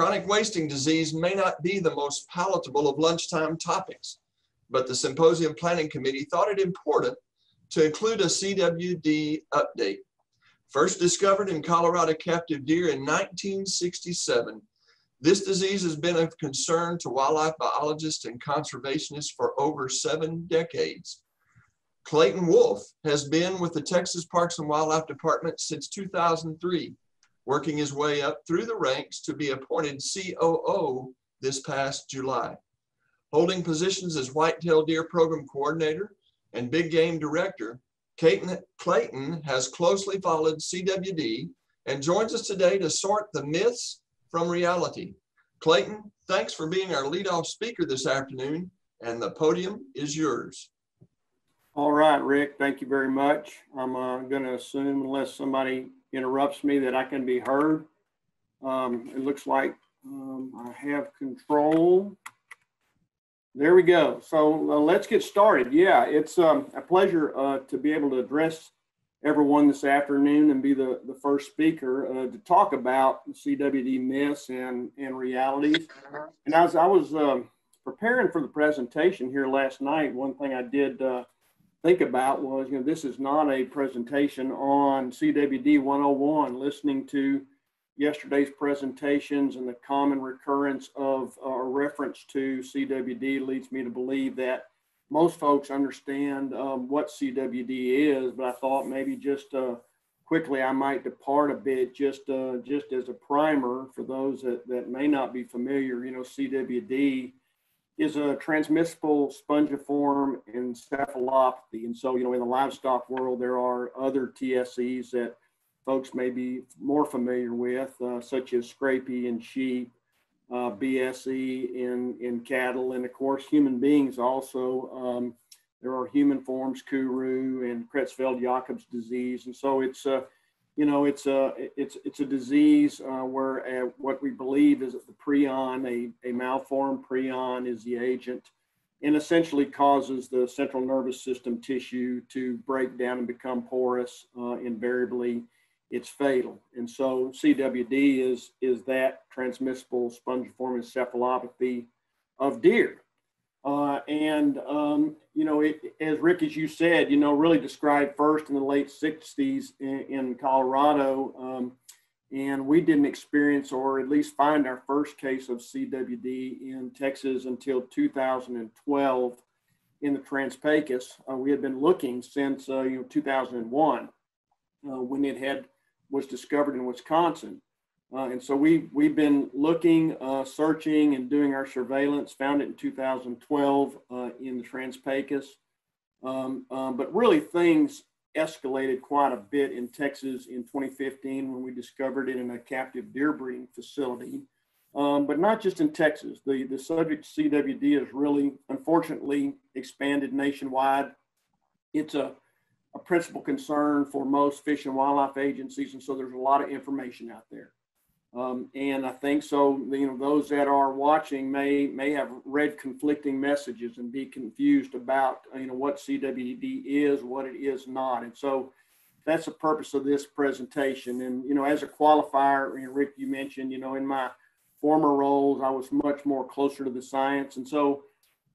Chronic wasting disease may not be the most palatable of lunchtime topics, but the Symposium Planning Committee thought it important to include a CWD update. First discovered in Colorado captive deer in 1967, this disease has been of concern to wildlife biologists and conservationists for over 7 decades. Clayton has been with the Texas Parks and Wildlife Department since 2003, working his way up through the ranks to be appointed COO this past July. Holding positions as Whitetail Deer Program Coordinator and Big Game Director, Clayton has closely followed CWD and joins us today to sort the myths from reality. Clayton, thanks for being our leadoff speaker this afternoon, and the podium is yours. All right, Rick, thank you very much. I'm going to assume, unless somebody interrupts me, that I can be heard. It looks like I have control. There we go. So let's get started. Yeah, it's a pleasure to be able to address everyone this afternoon and be the first speaker to talk about CWD myths and realities. And as I was preparing for the presentation here last night, one thing I did think about was, this is not a presentation on CWD 101. Listening to yesterday's presentations and the common recurrence of a reference to CWD leads me to believe that most folks understand what CWD is, but I thought maybe just quickly I might depart a bit just as a primer for those that may not be familiar. CWD is a transmissible spongiform encephalopathy. And so, in the livestock world, there are other TSEs that folks may be more familiar with, such as scrapie in sheep, BSE in cattle, and of course, human beings also. There are human forms, Kuru and Creutzfeldt-Jakob's disease. And so it's a disease where what we believe is that the prion, a malformed prion, is the agent and essentially causes the central nervous system tissue to break down and become porous. Invariably, it's fatal. And so CWD is that transmissible spongiform encephalopathy of deer. As Rick, as you said, really described first in the late 60s in Colorado. And we didn't experience, or at least find, our first case of CWD in Texas until 2012 in the Trans-Pecos. We had been looking since 2001 when it was discovered in Wisconsin. And so we've been looking, searching, and doing our surveillance, found it in 2012 in the Trans-Pecos. But really things escalated quite a bit in Texas in 2015 when we discovered it in a captive deer breeding facility. But not just in Texas. The subject CWD has really, unfortunately, expanded nationwide. It's a principal concern for most fish and wildlife agencies, and so there's a lot of information out there. And I think so, those that are watching may have read conflicting messages and be confused about, what CWD is, what it is not. And so that's the purpose of this presentation. And, as a qualifier, Rick, you mentioned, in my former roles, I was much more closer to the science. And so,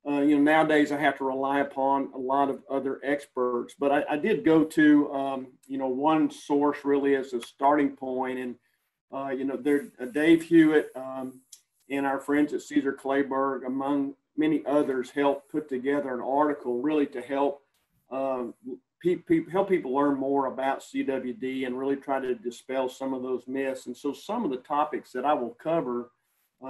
nowadays I have to rely upon a lot of other experts, but I did go to, one source really as a starting point. And Dave Hewitt and our friends at Caesar Kleberg, among many others, helped put together an article really to help help people learn more about CWD and really try to dispel some of those myths. And so some of the topics that I will cover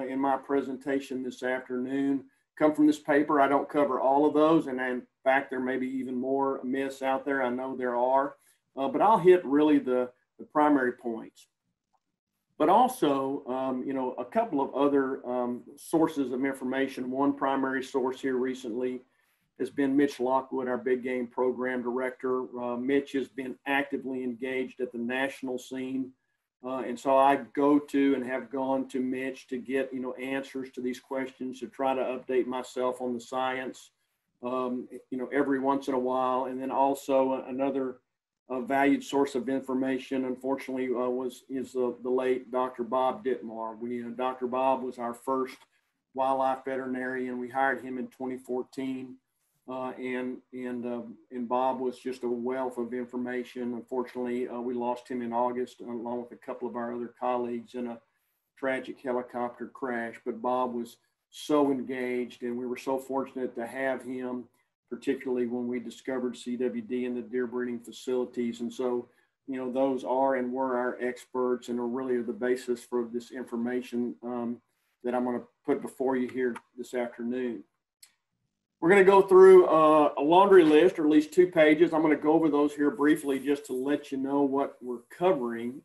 in my presentation this afternoon come from this paper. I don't cover all of those, and in fact, there may be even more myths out there. I know there are, but I'll hit really the primary points. But also, a couple of other sources of information. One primary source here recently has been Mitch Lockwood, our big game program director. Mitch has been actively engaged at the national scene. And so I go to and have gone to Mitch to get, answers to these questions, to try to update myself on the science, every once in a while. And then also another a valued source of information, unfortunately, is the late Dr. Bob Dittmar. Dr. Bob was our first wildlife veterinarian. We hired him in 2014, and Bob was just a wealth of information. Unfortunately, we lost him in August, along with a couple of our other colleagues, in a tragic helicopter crash. But Bob was so engaged, and we were so fortunate to have him, particularly when we discovered CWD in the deer breeding facilities. And so, those are and were our experts, and are really the basis for this information that I'm going to put before you here this afternoon. We're going to go through a laundry list, or at least 2 pages. I'm going to go over those here briefly just to let you know what we're covering.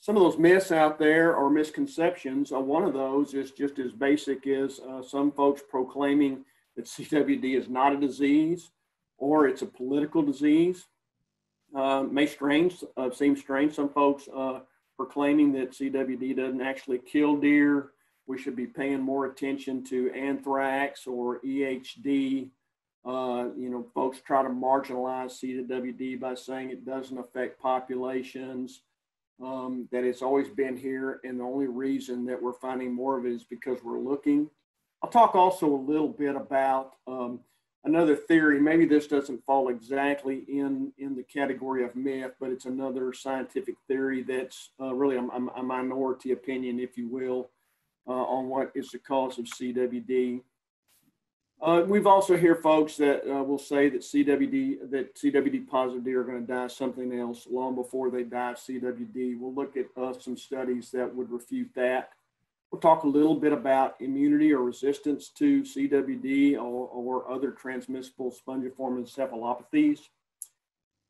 Some of those myths out there or misconceptions, one of those is just as basic as some folks proclaiming that CWD is not a disease, or it's a political disease. May seem strange. Some folks proclaiming that CWD doesn't actually kill deer. We should be paying more attention to anthrax or EHD. Folks try to marginalize CWD by saying it doesn't affect populations, that it's always been here, and the only reason that we're finding more of it is because we're looking. I'll talk also a little bit about another theory. Maybe this doesn't fall exactly in the category of myth, but it's another scientific theory that's really a minority opinion, if you will, on what is the cause of CWD. We've also hear folks that will say that CWD positive deer are going to die of something else long before they die of CWD. We'll look at some studies that would refute that. We'll talk a little bit about immunity or resistance to CWD or other transmissible spongiform encephalopathies.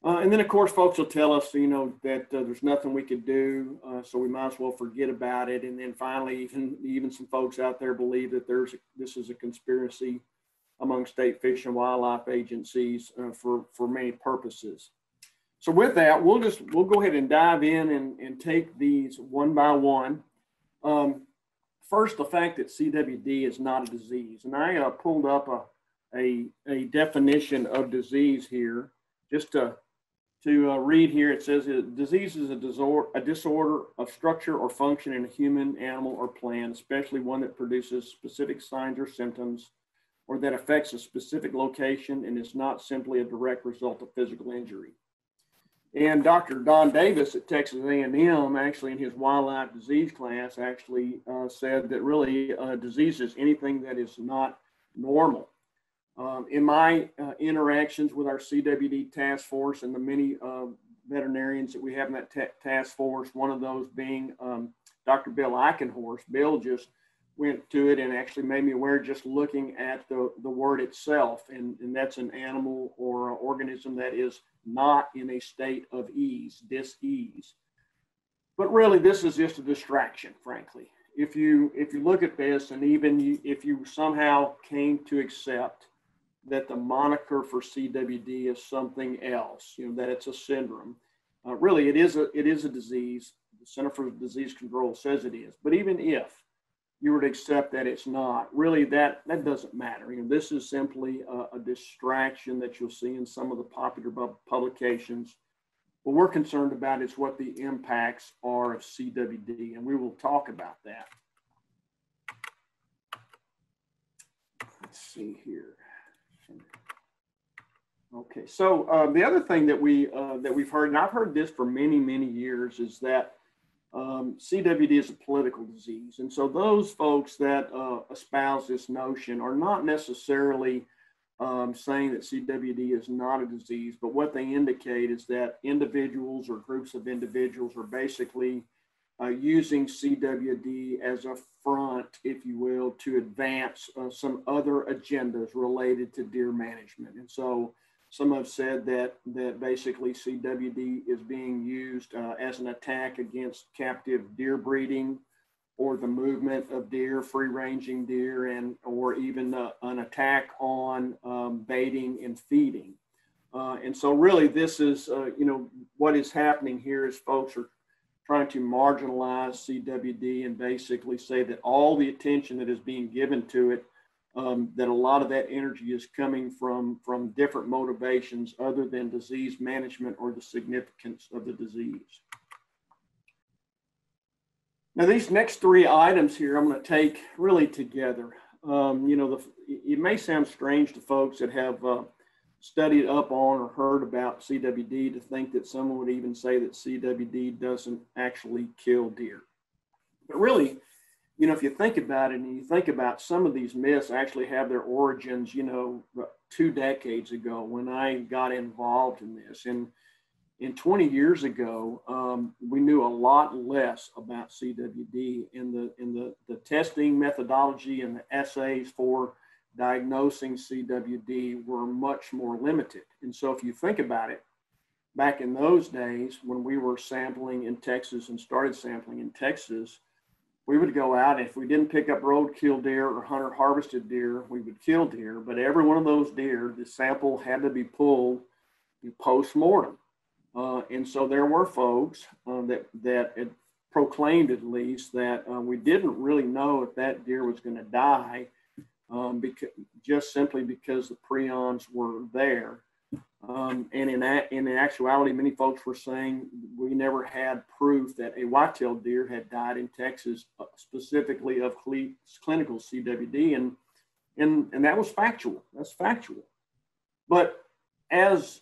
And then, of course, folks will tell us, that there's nothing we could do, so we might as well forget about it. And then finally, even some folks out there believe that this is a conspiracy among state fish and wildlife agencies for many purposes. So with that, we'll go ahead and dive in and take these one by one. First, the fact that CWD is not a disease. And I pulled up a definition of disease here, just to read here. It says disease is a disorder of structure or function in a human, animal, or plant, especially one that produces specific signs or symptoms, or that affects a specific location and is not simply a direct result of physical injury. And Dr. Don Davis at Texas A&M, actually in his wildlife disease class, actually said that really disease is anything that is not normal. In my interactions with our CWD task force and the many veterinarians that we have in that task force, one of those being Dr. Bill Eichenhorst. Bill just went to it and actually made me aware just looking at the word itself, and that's an animal or an organism that is not in a state of ease, dis-ease. But really, this is just a distraction, frankly. If you look at this, and even if you somehow came to accept that the moniker for CWD is something else, that it's a syndrome, really it is a disease. The Center for Disease Control says it is. But even if you were to accept that it's not, really that doesn't matter. This is simply a distraction that you'll see in some of the popular publications. What we're concerned about is what the impacts are of CWD, and we will talk about that. Let's see here. Okay, so the other thing that we've heard, and I've heard this for many years, is that CWD is a political disease. And so those folks that espouse this notion are not necessarily saying that CWD is not a disease, but what they indicate is that individuals or groups of individuals are basically using CWD as a front, if you will, to advance some other agendas related to deer management. And so some have said that basically CWD is being used as an attack against captive deer breeding, or the movement of deer, free-ranging deer, or even an attack on baiting and feeding. And so really this is, what is happening here is folks are trying to marginalize CWD and basically say that all the attention that is being given to it that a lot of that energy is coming from different motivations other than disease management or the significance of the disease. Now, these next three items here, I'm going to take really together. You know, it may sound strange to folks that have studied up on or heard about CWD to think that someone would even say that CWD doesn't actually kill deer. But really, you know, if you think about it and you think about some of these myths actually have their origins, you know, 2 decades ago when I got involved in this. And 20 years ago, we knew a lot less about CWD, in the testing methodology and the assays for diagnosing CWD were much more limited. And so if you think about it, back in those days when we were sampling in Texas and started sampling in Texas, we would go out, if we didn't pick up roadkill deer or hunter harvested deer, we would kill deer. But every one of those deer, the sample had to be pulled post-mortem. And so there were folks that had proclaimed, at least, that we didn't really know if that deer was going to die, just simply because the prions were there. And in actuality, many folks were saying we never had proof that a white-tailed deer had died in Texas, specifically of clinical CWD, and that was factual. That's factual. But as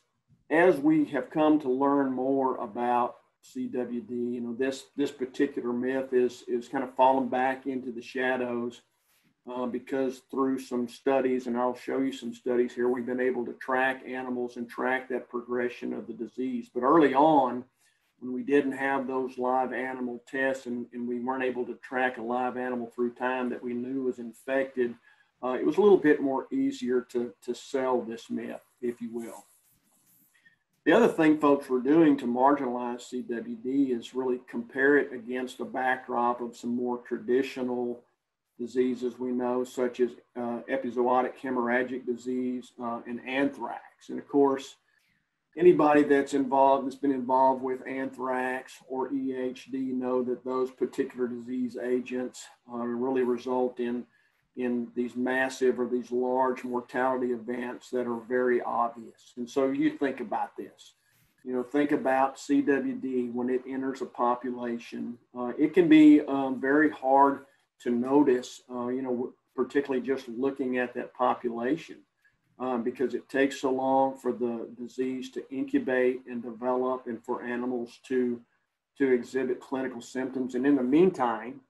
we have come to learn more about CWD, you know, this particular myth is kind of fallen back into the shadows. Because through some studies, and I'll show you some studies here, we've been able to track animals and track that progression of the disease. But early on, when we didn't have those live animal tests and we weren't able to track a live animal through time that we knew was infected, it was a little bit more easier to sell this myth, if you will. The other thing folks were doing to marginalize CWD is really compare it against a backdrop of some more traditional diseases we know, such as epizootic hemorrhagic disease and anthrax. And of course, anybody that's been involved with anthrax or EHD know that those particular disease agents really result in these massive or these large mortality events that are very obvious. And so you think about this. You know, think about CWD when it enters a population. It can be very hard to notice, you know, particularly just looking at that population, because it takes so long for the disease to incubate and develop and for animals to exhibit clinical symptoms. And in the meantime,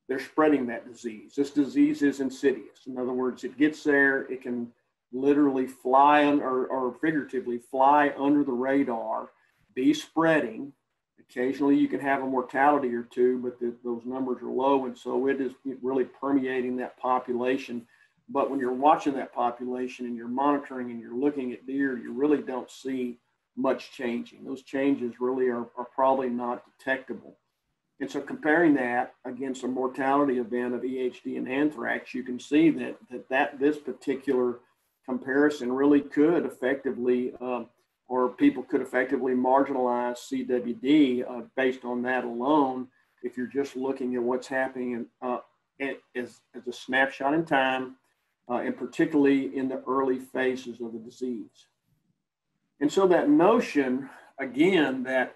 they're spreading that disease. This disease is insidious. In other words, it gets there, it can literally fly or figuratively fly under the radar, be spreading. Occasionally you can have a mortality or two, but those numbers are low. And so it is really permeating that population. But when you're watching that population and you're monitoring and you're looking at deer, you really don't see much changing. Those changes really are probably not detectable. And so comparing that against a mortality event of EHD and anthrax, you can see that this particular comparison really could effectively or people could effectively marginalize CWD based on that alone, if you're just looking at what's happening as a snapshot in time, and particularly in the early phases of the disease. And so that notion, again, that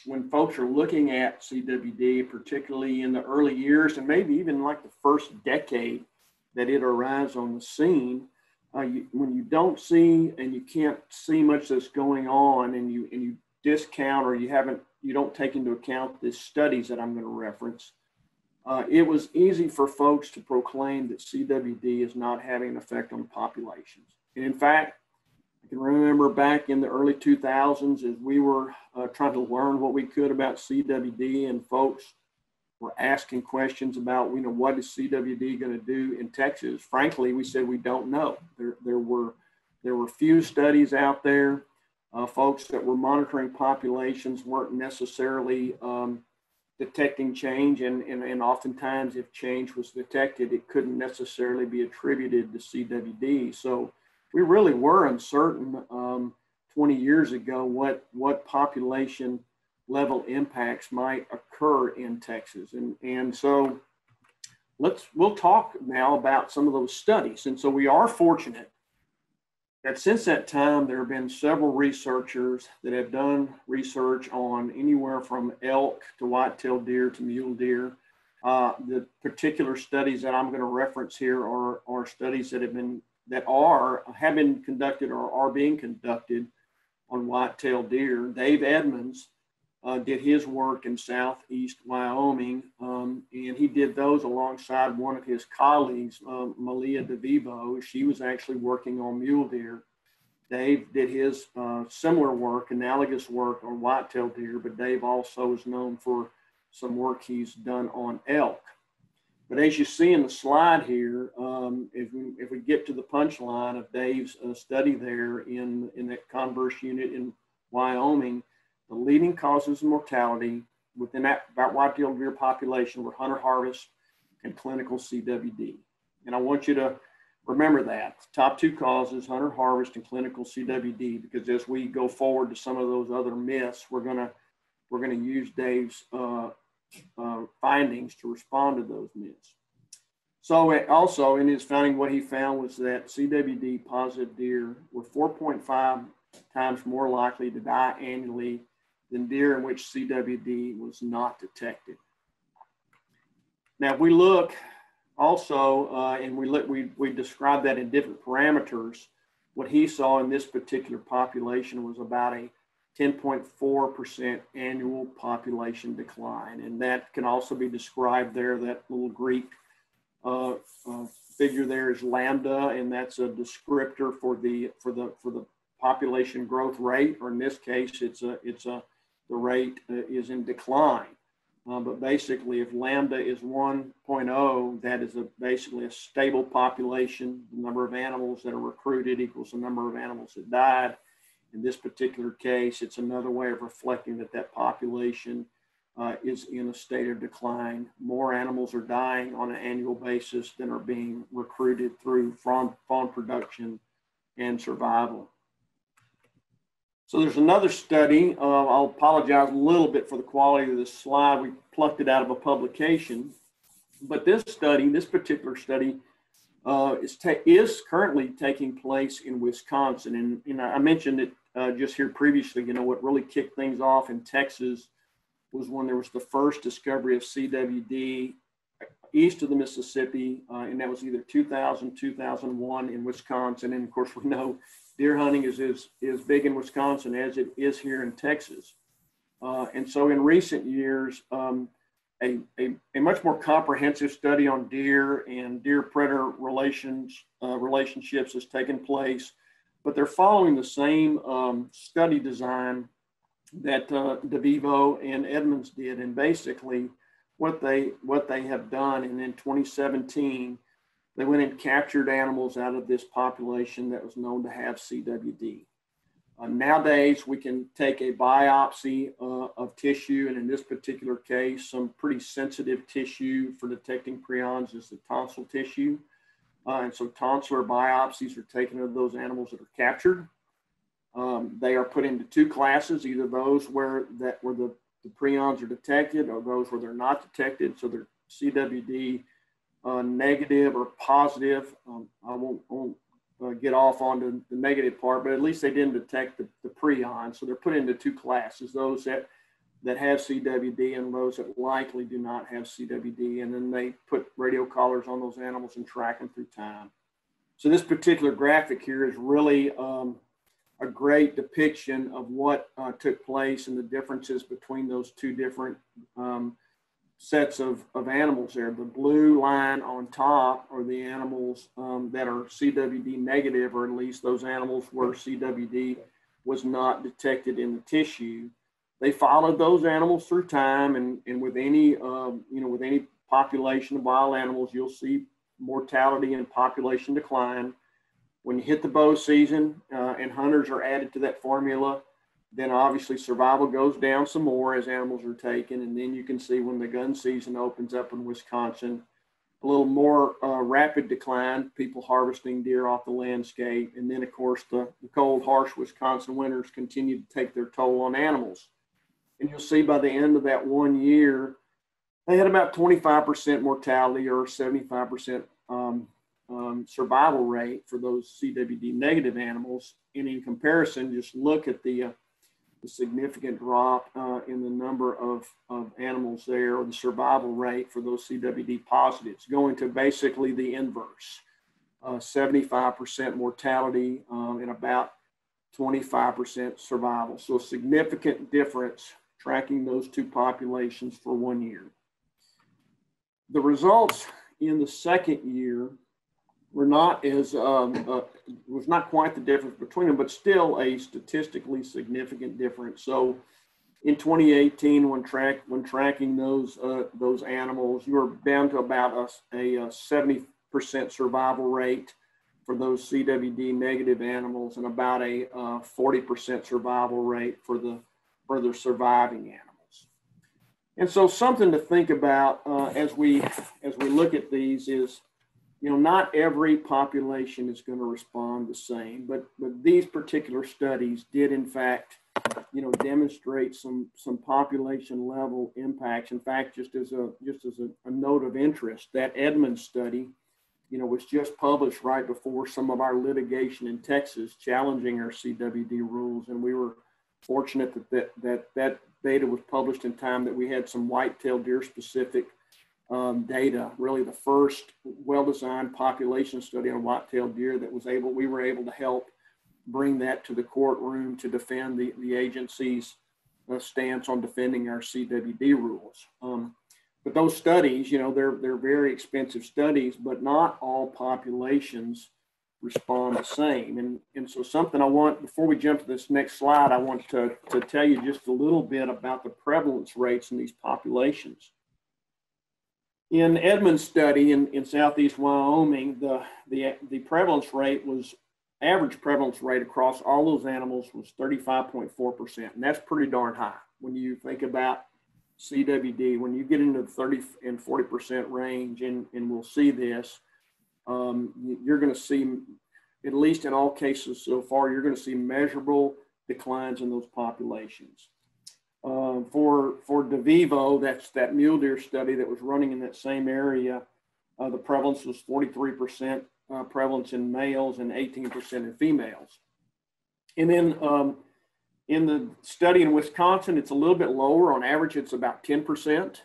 when folks are looking at CWD, particularly in the early years, and maybe even like the first decade that it arrives on the scene, when you don't see and you can't see much that's going on, and you discount or you don't take into account the studies that I'm going to reference, it was easy for folks to proclaim that CWD is not having an effect on populations. And in fact, I can remember back in the early 2000s as we were trying to learn what we could about CWD, and folks were asking questions about, you know, what is CWD going to do in Texas? Frankly, we said we don't know. There were few studies out there. Folks that were monitoring populations weren't necessarily detecting change, and oftentimes if change was detected, it couldn't necessarily be attributed to CWD. So we really were uncertain 20 years ago what population level impacts might occur in Texas. And so we'll talk now about some of those studies. And so we are fortunate that since that time, there have been several researchers that have done research on anywhere from elk to white-tailed deer to mule deer. The particular studies that I'm going to reference here are studies that have been conducted or are being conducted on white-tailed deer. Dave Edmonds did his work in southeast Wyoming, and he did those alongside one of his colleagues, Malia DeVivo. She was actually working on mule deer. Dave did his similar work, analogous work on white-tailed deer, but Dave also is known for some work he's done on elk. But as you see in the slide here, if we get to the punchline of Dave's study there in that Converse unit in Wyoming, the leading causes of mortality within that white-tailed deer population were hunter harvest and clinical CWD. And I want you to remember that. Top two causes, hunter harvest and clinical CWD, because as we go forward to some of those other myths, we're gonna use Dave's findings to respond to those myths. So also in his finding, what he found was that CWD positive deer were 4.5 times more likely to die annually than deer in which CWD was not detected. Now, if we look also, and we describe that in different parameters, what he saw in this particular population was about a 10.4% annual population decline. And that can also be described there, that little Greek figure there is lambda, and that's a descriptor for the population growth rate, or in this case, the rate is in decline. But basically, if lambda is 1.0, that is basically a stable population. The number of animals that are recruited equals the number of animals that died. In this particular case, it's another way of reflecting that population is in a state of decline. More animals are dying on an annual basis than are being recruited through fawn production and survival. So there's another study. I'll apologize a little bit for the quality of this slide. We plucked it out of a publication. But this particular study is currently taking place in Wisconsin. And I mentioned it just here previously. What really kicked things off in Texas was when there was the first discovery of CWD east of the Mississippi, and that was either 2000, 2001 in Wisconsin. And of course, we know deer hunting is big in Wisconsin as it is here in Texas. And so in recent years, a much more comprehensive study on deer and deer-predator relationships has taken place, but they're following the same study design that DeVivo and Edmonds did. And basically what they have done, and in 2017, they went and captured animals out of this population that was known to have CWD. Nowadays, we can take a biopsy of tissue, and in this particular case, some pretty sensitive tissue for detecting prions is the tonsil tissue. And so tonsillar biopsies are taken of those animals that are captured. They are put into two classes, either those where the prions are detected or those where they're not detected. So they're CWD negative or positive. I won't get off onto the negative part, but at least they didn't detect the prion. So they're put into two classes, those that have CWD and those that likely do not have CWD. And then they put radio collars on those animals and track them through time. So this particular graphic here is really a great depiction of what took place and the differences between those two different sets of animals there. The blue line on top are the animals that are CWD negative, or at least those animals where CWD was not detected in the tissue. They followed those animals through time, and with any with any population of wild animals, you'll see mortality and population decline. When you hit the bow season and hunters are added to that formula, then obviously survival goes down some more as animals are taken. And then you can see when the gun season opens up in Wisconsin, a little more rapid decline, people harvesting deer off the landscape. And then of course, the cold, harsh Wisconsin winters continue to take their toll on animals. And you'll see by the end of that 1 year, they had about 25% mortality or 75% survival rate for those CWD negative animals. And in comparison, just look at the significant drop in the number of animals there, or the survival rate for those CWD positives, going to basically the inverse, 75% mortality and about 25% survival. So a significant difference tracking those two populations for 1 year. The results in the second year were not as, was not quite the difference between them, but still a statistically significant difference. So in 2018, when tracking those animals, you were down to about a 70% survival rate for those CWD negative animals, and about a 40% survival rate for the surviving animals. And so something to think about as we look at these is, you know, not every population is going to respond the same, but these particular studies did in fact, you know, demonstrate some population level impacts. In fact, just as a note of interest, that Edmonds study, you know, was just published right before some of our litigation in Texas challenging our CWD rules, and we were fortunate that data was published in time that we had some white-tailed deer specific data, really the first well-designed population study on white-tailed deer that we were able to help bring that to the courtroom to defend the agency's stance on defending our CWD rules. But those studies, you know, they're very expensive studies, but not all populations respond the same. And so something I want, before we jump to this next slide, I want to tell you just a little bit about the prevalence rates in these populations. In Edmonds' study in Southeast Wyoming, the prevalence rate was, average prevalence rate across all those animals was 35.4%. And that's pretty darn high when you think about CWD. When you get into the 30 and 40% range, and we'll see this, you're going to see, at least in all cases so far, you're going to see measurable declines in those populations. For DeVivo, that's that mule deer study that was running in that same area, the prevalence was 43% prevalence in males and 18% in females. And then in the study in Wisconsin, it's a little bit lower. On average, it's about 10%,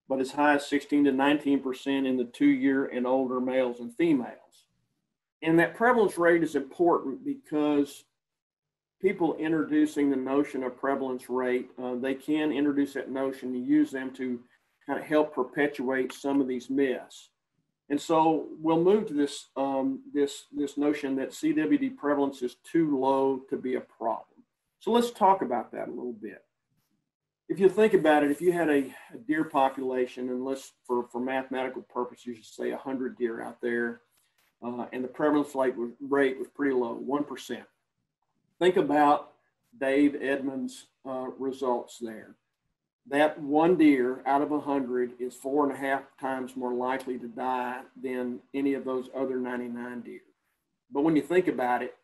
but as high as 16 to 19% in the 2-year and older males and females. And that prevalence rate is important because people introducing the notion of prevalence rate, they can introduce that notion and use them to kind of help perpetuate some of these myths. And so we'll move to this, this notion that CWD prevalence is too low to be a problem. So let's talk about that a little bit. If you think about it, if you had a deer population, and let's, for mathematical purposes, you should say 100 deer out there, and the prevalence rate was pretty low, 1%. Think about Dave Edmonds' results there. That one deer out of 100 is 4.5 times more likely to die than any of those other 99 deer. But when you think about it,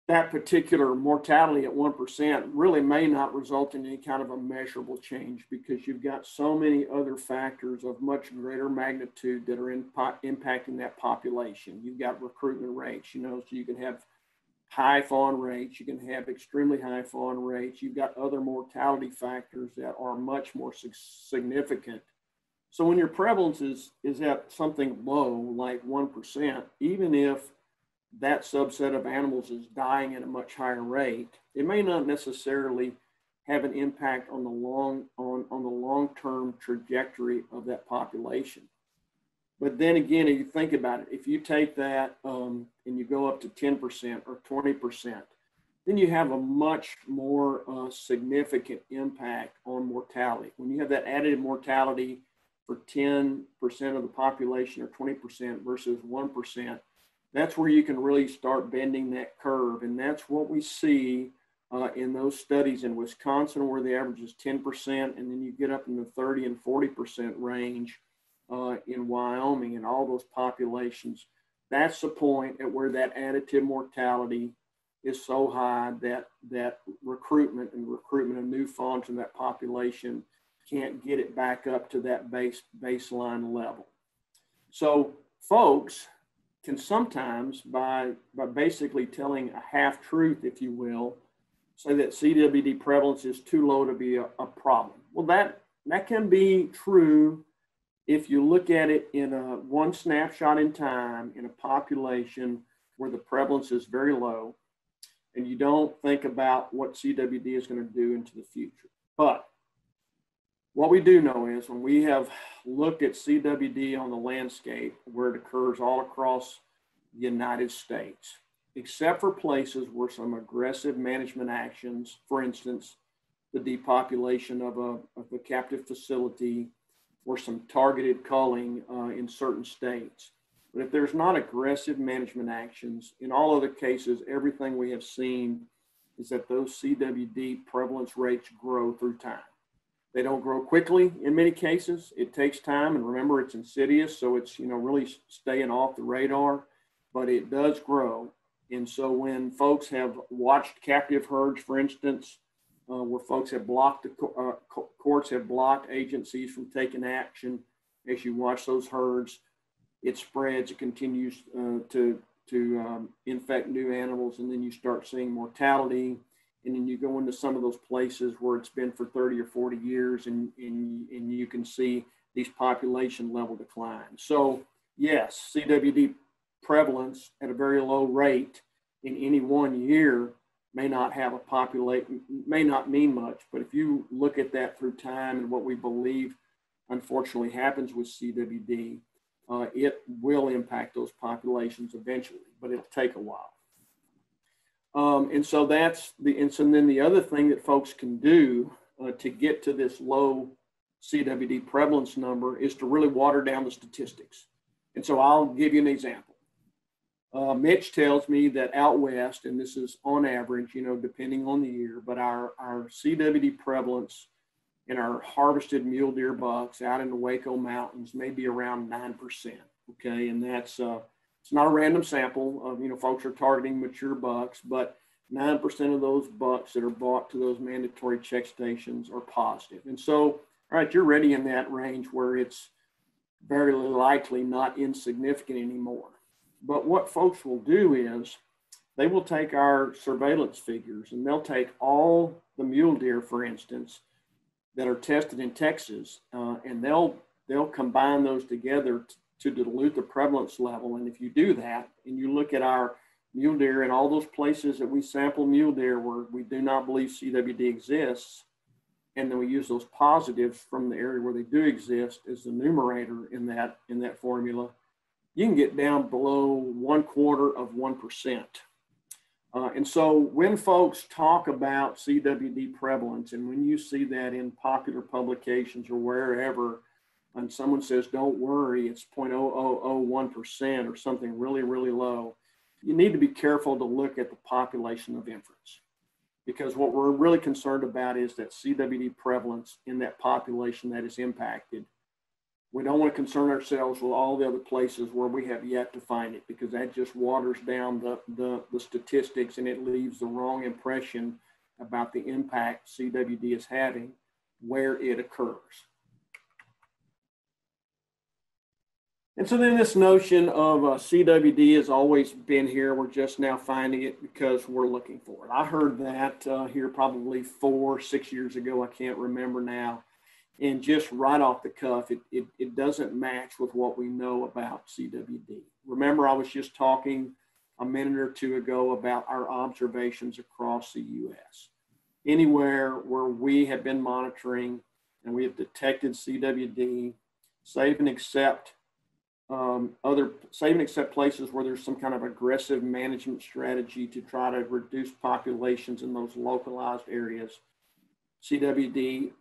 that particular mortality at 1% really may not result in any kind of a measurable change, because you've got so many other factors of much greater magnitude that are impacting that population. You've got recruitment rates, you know, so you can have high fawn rates, you can have extremely high fawn rates. You've got other mortality factors that are much more significant. So when your prevalence is at something low, like 1%, even if that subset of animals is dying at a much higher rate, it may not necessarily have an impact on the long-term trajectory of that population. But then again, if you think about it, if you take that and you go up to 10% or 20%, then you have a much more significant impact on mortality. When you have that added mortality for 10% of the population or 20% versus 1%, that's where you can really start bending that curve. And that's what we see in those studies in Wisconsin, where the average is 10%, and then you get up in the 30 and 40% range in Wyoming and all those populations. That's the point at where that additive mortality is so high that recruitment of new fawns in that population can't get it back up to that baseline level. So folks can sometimes, by basically telling a half-truth, if you will, say that CWD prevalence is too low to be a problem. Well, that can be true if you look at it in a one snapshot in time in a population where the prevalence is very low, and you don't think about what CWD is going to do into the future. But what we do know is when we have looked at CWD on the landscape where it occurs all across the United States, except for places where some aggressive management actions, for instance, the depopulation of a captive facility or some targeted culling in certain states. But if there's not aggressive management actions, in all other cases, everything we have seen is that those CWD prevalence rates grow through time. They don't grow quickly in many cases. It takes time, and remember, it's insidious, so it's really staying off the radar, but it does grow. And so when folks have watched captive herds, for instance, where folks have blocked, courts have blocked agencies from taking action, as you watch those herds, it spreads, it continues to infect new animals, and then you start seeing mortality. And then you go into some of those places where it's been for 30 or 40 years and you can see these population level declines. So yes, CWD prevalence at a very low rate in any one year may not have a population, may not mean much, but if you look at that through time and what we believe unfortunately happens with CWD, it will impact those populations eventually, but it'll take a while. And so then the other thing that folks can do to get to this low CWD prevalence number is to really water down the statistics. And so I'll give you an example. Mitch tells me that out west, and this is on average, depending on the year, but our CWD prevalence in our harvested mule deer bucks out in the Waco Mountains may be around 9%. Okay, and that's it's not a random sample of, folks are targeting mature bucks, but 9% of those bucks that are brought to those mandatory check stations are positive. And so, all right, you're already in that range where it's very likely not insignificant anymore. But what folks will do is they will take our surveillance figures and they'll take all the mule deer, for instance, that are tested in Texas, and they'll combine those together to dilute the prevalence level. And if you do that and you look at our mule deer and all those places that we sample mule deer where we do not believe CWD exists, and then we use those positives from the area where they do exist as the numerator in that formula, you can get down below 1/4%. And so when folks talk about CWD prevalence, and when you see that in popular publications or wherever, and someone says, don't worry, it's 0.0001% or something really, really low, you need to be careful to look at the population of inference. Because what we're really concerned about is that CWD prevalence in that population that is impacted. We don't want to concern ourselves with all the other places where we have yet to find it, because that just waters down the statistics and it leaves the wrong impression about the impact CWD is having where it occurs. And so then this notion of CWD has always been here. We're just now finding it because we're looking for it. I heard that here probably 4 or 6 years ago. I can't remember now. And just right off the cuff, it doesn't match with what we know about CWD. Remember, I was just talking a minute or two ago about our observations across the U.S. Anywhere where we have been monitoring and we have detected CWD, save and except places where there's some kind of aggressive management strategy to try to reduce populations in those localized areas, CWD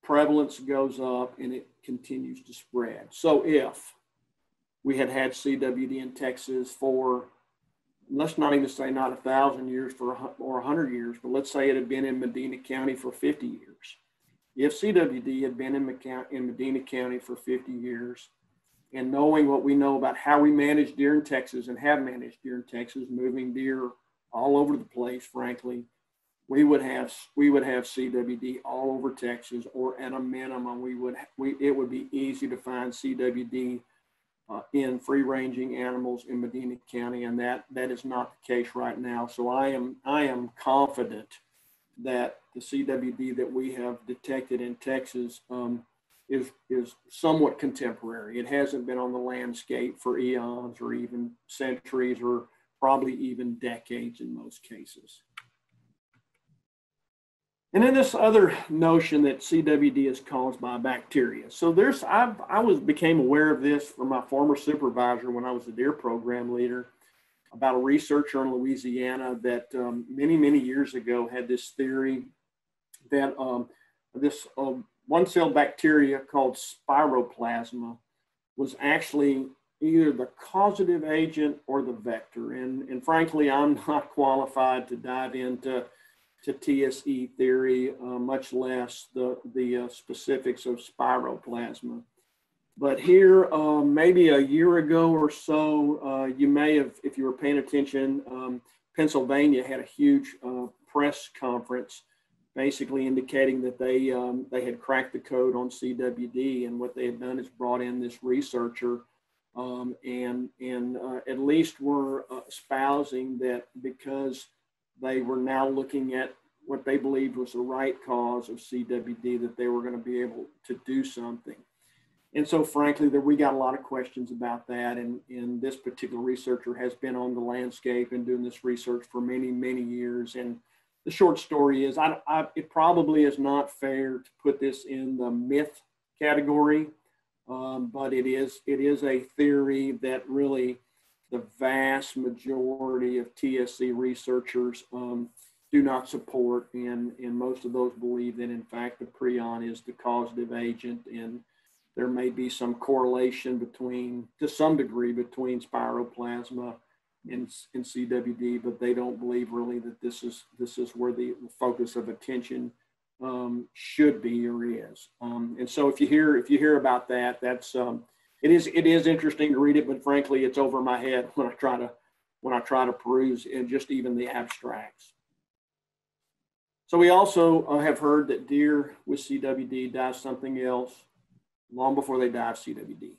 prevalence goes up and it continues to spread. So if we had had CWD in Texas for, let's not even say not 1,000 years or 100 years, but let's say it had been in Medina County for 50 years. If CWD had been in Medina County for 50 years, and knowing what we know about how we manage deer in Texas and have managed deer in Texas, moving deer all over the place, frankly, we would have CWD all over Texas, or at a minimum, it would be easy to find CWD in free-ranging animals in Medina County, and that is not the case right now. So I am confident that the CWD that we have detected in Texas is somewhat contemporary. It hasn't been on the landscape for eons or even centuries or probably even decades in most cases. And then this other notion that CWD is caused by bacteria. So became aware of this from my former supervisor when I was a deer program leader, about a researcher in Louisiana that many years ago had this theory that this one-cell bacteria called spiroplasma was actually either the causative agent or the vector. And frankly, I'm not qualified to dive into TSE theory, much less the specifics of spiroplasma. But here, maybe a year ago or so, you may have, if you were paying attention, Pennsylvania had a huge press conference basically indicating that they had cracked the code on CWD, and what they had done is brought in this researcher and at least were espousing that because they were now looking at what they believed was the right cause of CWD, that they were going to be able to do something. And so frankly, we got a lot of questions about that. And this particular researcher has been on the landscape and doing this research for many years. And the short story is, it probably is not fair to put this in the myth category, but it is a theory that really the vast majority of TSC researchers do not support, and most of those believe that in fact the prion is the causative agent, and there may be some correlation to some degree between spiroplasma and CWD, but they don't believe really that this is where the focus of attention should be or is. And so if you hear about that, that's it is interesting to read it, but frankly, it's over my head when I try to peruse and just even the abstracts. So we also have heard that deer with CWD die of something else long before they die of CWD.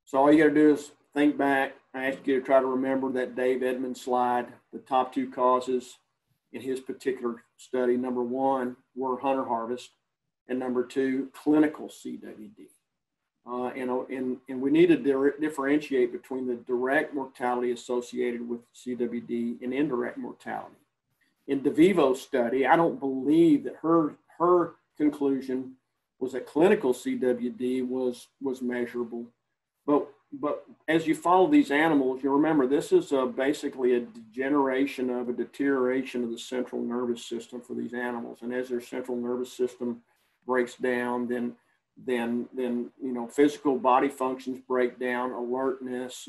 So all you got to do is think back. I ask you to try to remember that Dave Edmonds slide. The top two causes in his particular study, number one, were hunter harvest, and number two, clinical CWD. And we need to differentiate between the direct mortality associated with CWD and indirect mortality. In DeVivo's study, I don't believe that her conclusion was that clinical CWD was measurable. But as you follow these animals, you remember this is basically a degeneration of a deterioration of the central nervous system for these animals. And as their central nervous system breaks down, then physical body functions break down, alertness,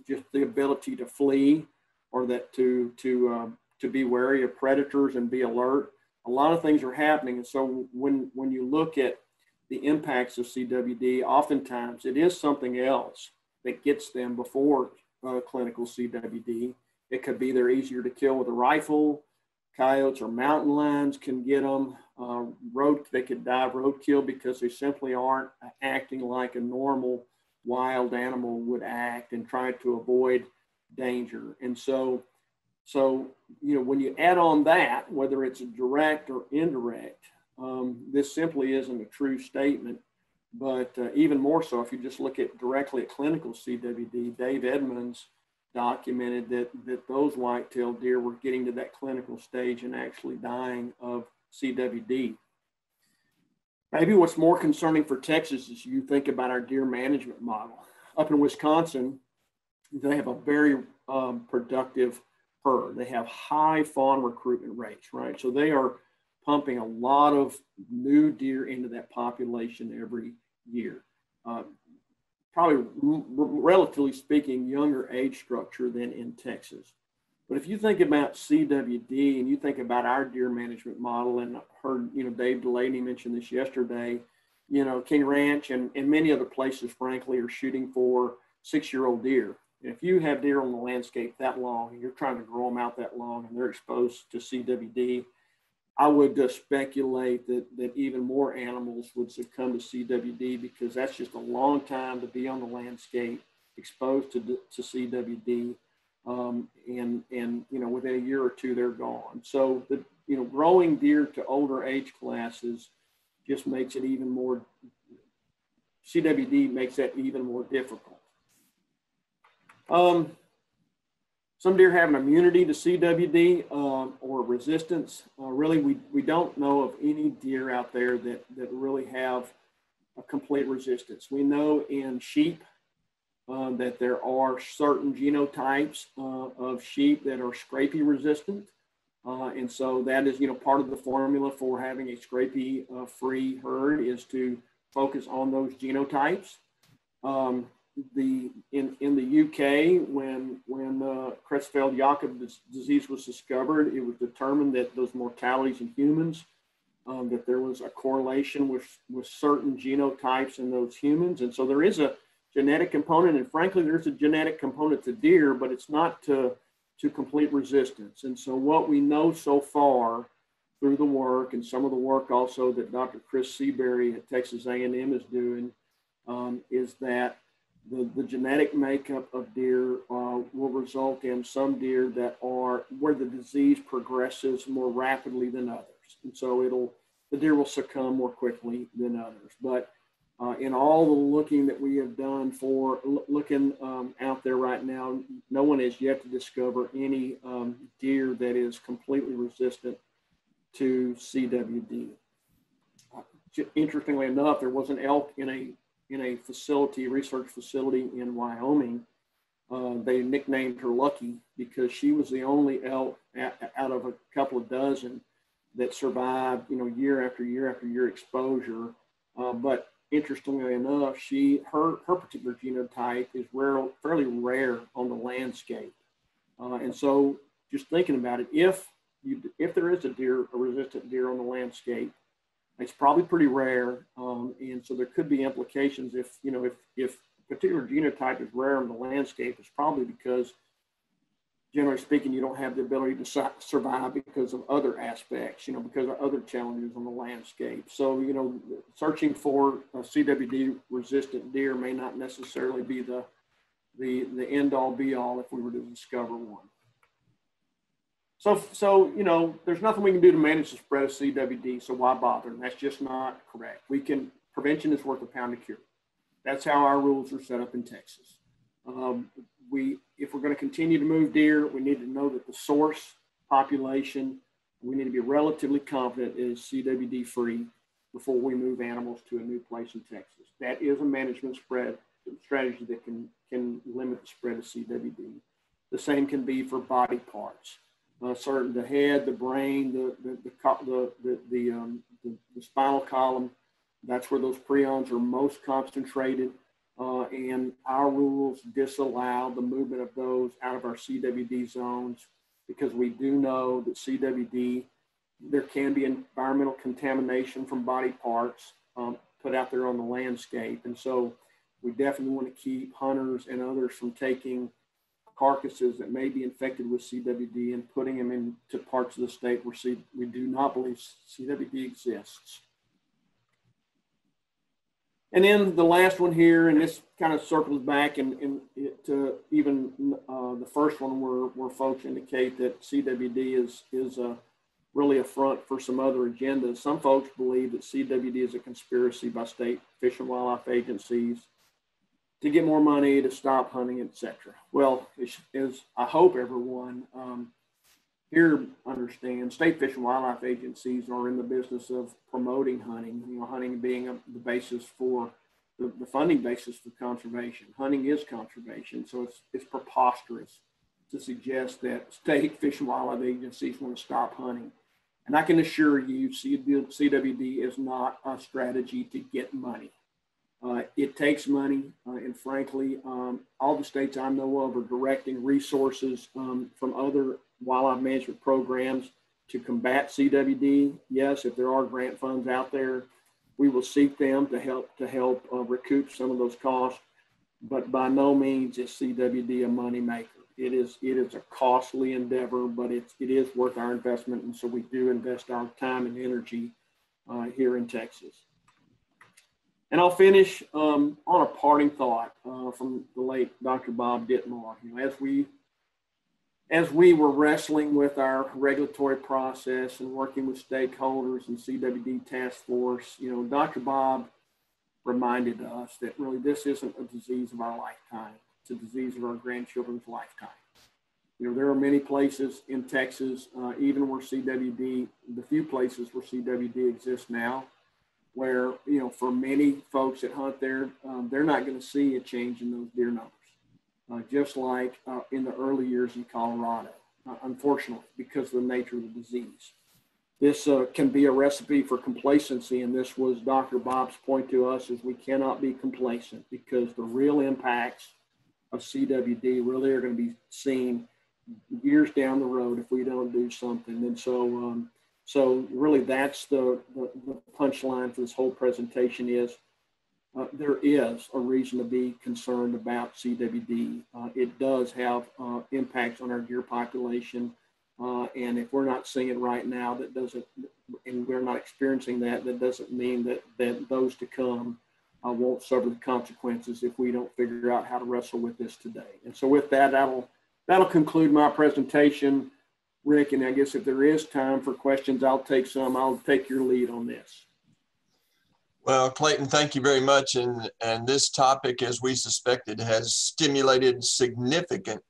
just the ability to flee, or that to be wary of predators and be alert. A lot of things are happening. And so when you look at the impacts of CWD, oftentimes it is something else that gets them before clinical CWD. It could be they're easier to kill with a rifle. Coyotes or mountain lions can get them. They could die of roadkill because they simply aren't acting like a normal wild animal would act and try to avoid danger. And so when you add on that, whether it's direct or indirect, this simply isn't a true statement. But even more so, if you just look at directly at clinical CWD, Dave Edmonds documented that those white-tailed deer were getting to that clinical stage and actually dying of CWD. Maybe what's more concerning for Texas is you think about our deer management model. Up in Wisconsin, they have a very productive herd. They have high fawn recruitment rates, right? So they are pumping a lot of new deer into that population every year. Probably, relatively speaking, younger age structure than in Texas. But if you think about CWD and you think about our deer management model, and I heard, Dave Delaney mention this yesterday, King Ranch and many other places, frankly, are shooting for 6-year-old deer. If you have deer on the landscape that long, and you're trying to grow them out that long, and they're exposed to CWD, I would speculate that even more animals would succumb to CWD, because that's just a long time to be on the landscape exposed to CWD. And within a year or two, they're gone. So growing deer to older age classes just makes it even more, CWD makes that even more difficult. Some deer have an immunity to CWD or resistance. Really, we don't know of any deer out there that really have a complete resistance. We know in sheep that there are certain genotypes of sheep that are scrapie resistant. And so that is, part of the formula for having a scrapie free herd is to focus on those genotypes. In the UK, when Creutzfeldt-Jakob disease was discovered, it was determined that those mortalities in humans, that there was a correlation with certain genotypes in those humans. And so there is a genetic component, and frankly, there's a genetic component to deer, but it's not to complete resistance. And so what we know so far through the work, and some of the work also that Dr. Chris Seabury at Texas A&M is doing, is that the genetic makeup of deer will result in some deer that are where the disease progresses more rapidly than others. And so the deer will succumb more quickly than others. But in all the looking that we have done looking out there right now, no one has yet to discover any deer that is completely resistant to CWD. Interestingly enough, there was an elk in a research facility in Wyoming. They nicknamed her Lucky because she was the only elk out of a couple of dozen that survived, year after year after year exposure. But interestingly enough, her particular genotype is fairly rare on the landscape. And so just thinking about it, if there is a resistant deer on the landscape, it's probably pretty rare. And so there could be implications if a particular genotype is rare on the landscape, it's probably because, generally speaking, you don't have the ability to survive because of other aspects, because of other challenges on the landscape. So, searching for a CWD resistant deer may not necessarily be the end all be all if we were to discover one. So there's nothing we can do to manage the spread of CWD, so why bother? And that's just not correct. Prevention is worth a pound of cure. That's how our rules are set up in Texas. If we're going to continue to move deer, we need to know that the source population, we need to be relatively confident is CWD free before we move animals to a new place in Texas. That is a management strategy that can limit the spread of CWD. The same can be for body parts. The head, the brain, the spinal column, that's where those prions are most concentrated. And our rules disallow the movement of those out of our CWD zones because we do know that CWD, there can be environmental contamination from body parts put out there on the landscape. And so we definitely want to keep hunters and others from taking carcasses that may be infected with CWD and putting them into parts of the state where we do not believe CWD exists. And then the last one here, and this kind of circles back to even the first one where folks indicate that CWD is really a front for some other agendas. Some folks believe that CWD is a conspiracy by state fish and wildlife agencies to get more money, to stop hunting, etc. Well, as I hope everyone here understands, state fish and wildlife agencies are in the business of promoting hunting, hunting being the basis for the funding basis for conservation. Hunting is conservation, so it's preposterous to suggest that state fish and wildlife agencies want to stop hunting. And I can assure you, CWD is not a strategy to get money. It takes money, and frankly, all the states I know of are directing resources from other wildlife management programs to combat CWD. Yes, if there are grant funds out there, we will seek them to help recoup some of those costs. but by no means is CWD a moneymaker. It is a costly endeavor, but it is worth our investment, and so we do invest our time and energy here in Texas. And I'll finish on a parting thought from the late Dr. Bob Ditmore. You know, as we were wrestling with our regulatory process and working with stakeholders and CWD task force, you know, Dr. Bob reminded us that really this isn't a disease of our lifetime. It's a disease of our grandchildren's lifetime. You know, there are many places in Texas, even where CWD, the few places where CWD exists now, where, you know, for many folks that hunt there, they're not going to see a change in those deer numbers, just like in the early years in Colorado, unfortunately, because of the nature of the disease. This can be a recipe for complacency, and this was Dr. Bob's point to us, is we cannot be complacent, because the real impacts of CWD really are going to be seen years down the road if we don't do something. And so, so really that's the punchline for this whole presentation is there is a reason to be concerned about CWD. It does have impacts on our deer population. And if we're not seeing it right now, that doesn't, and we're not experiencing that, that doesn't mean that those to come won't suffer the consequences if we don't figure out how to wrestle with this today. And so with that, that'll conclude my presentation, Rick. And I guess if there is time for questions, I'll take some. I'll take your lead on this. Well, Clayton, thank you very much. And this topic, as we suspected, has stimulated significant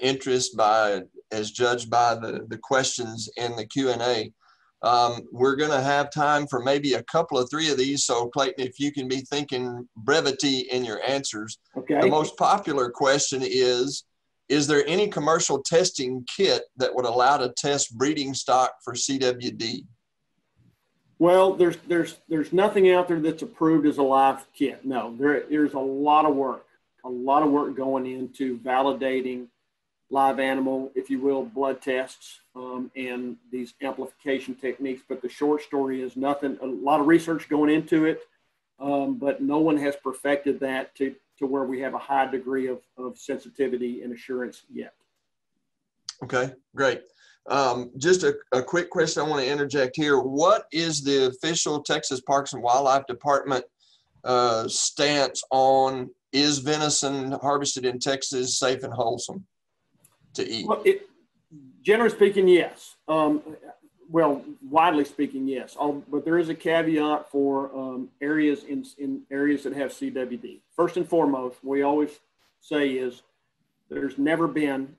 interest as judged by the questions in the Q&A. We're going to have time for maybe a couple of three of these. So Clayton, if you can be thinking brevity in your answers. Okay. The most popular question is there any commercial testing kit that would allow to test breeding stock for CWD? Well, there's nothing out there that's approved as a live kit. No, there's a lot of work going into validating live animal, if you will, blood tests and these amplification techniques. But the short story is nothing, a lot of research going into it, but no one has perfected that to where we have a high degree of sensitivity and assurance yet. Okay, great. Just a quick question I want to interject here. What is the official Texas Parks and Wildlife Department stance on, is venison harvested in Texas safe and wholesome to eat? Well, generally speaking, yes. Well, widely speaking, yes. But there is a caveat for areas in areas that have CWD. First and foremost, we always say is there's never been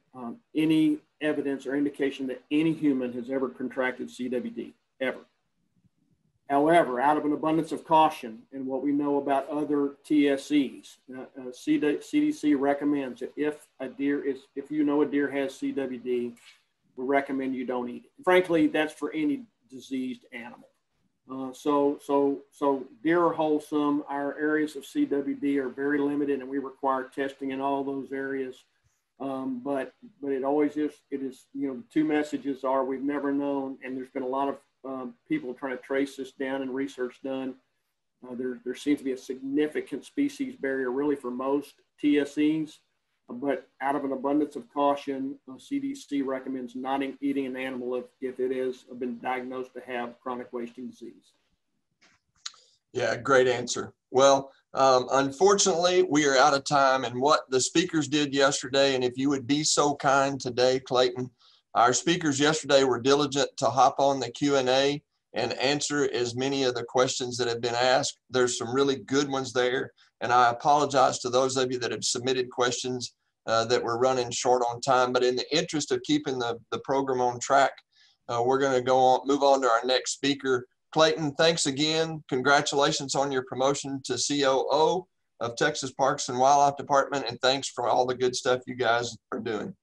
any evidence or indication that any human has ever contracted CWD, ever. However, out of an abundance of caution and what we know about other TSEs, CDC recommends that if you know a deer has CWD, we recommend you don't eat it. Frankly, that's for any diseased animal. So deer are wholesome. Our areas of CWD are very limited, and we require testing in all those areas. But it always is. It is, you know, the two messages are we've never known, and there's been a lot of people trying to trace this down and research done. There seems to be a significant species barrier really for most TSEs, but out of an abundance of caution, CDC recommends not eating an animal if it has been diagnosed to have chronic wasting disease. Yeah, great answer. Well, unfortunately, we are out of time, and what the speakers did yesterday, and if you would be so kind today, Clayton, our speakers yesterday were diligent to hop on the Q&A and answer as many of the questions that have been asked. There's some really good ones there, and I apologize to those of you that have submitted questions that were running short on time, but in the interest of keeping the program on track, we're going to move on to our next speaker. Clayton, thanks again. Congratulations on your promotion to COO of Texas Parks and Wildlife Department, and thanks for all the good stuff you guys are doing.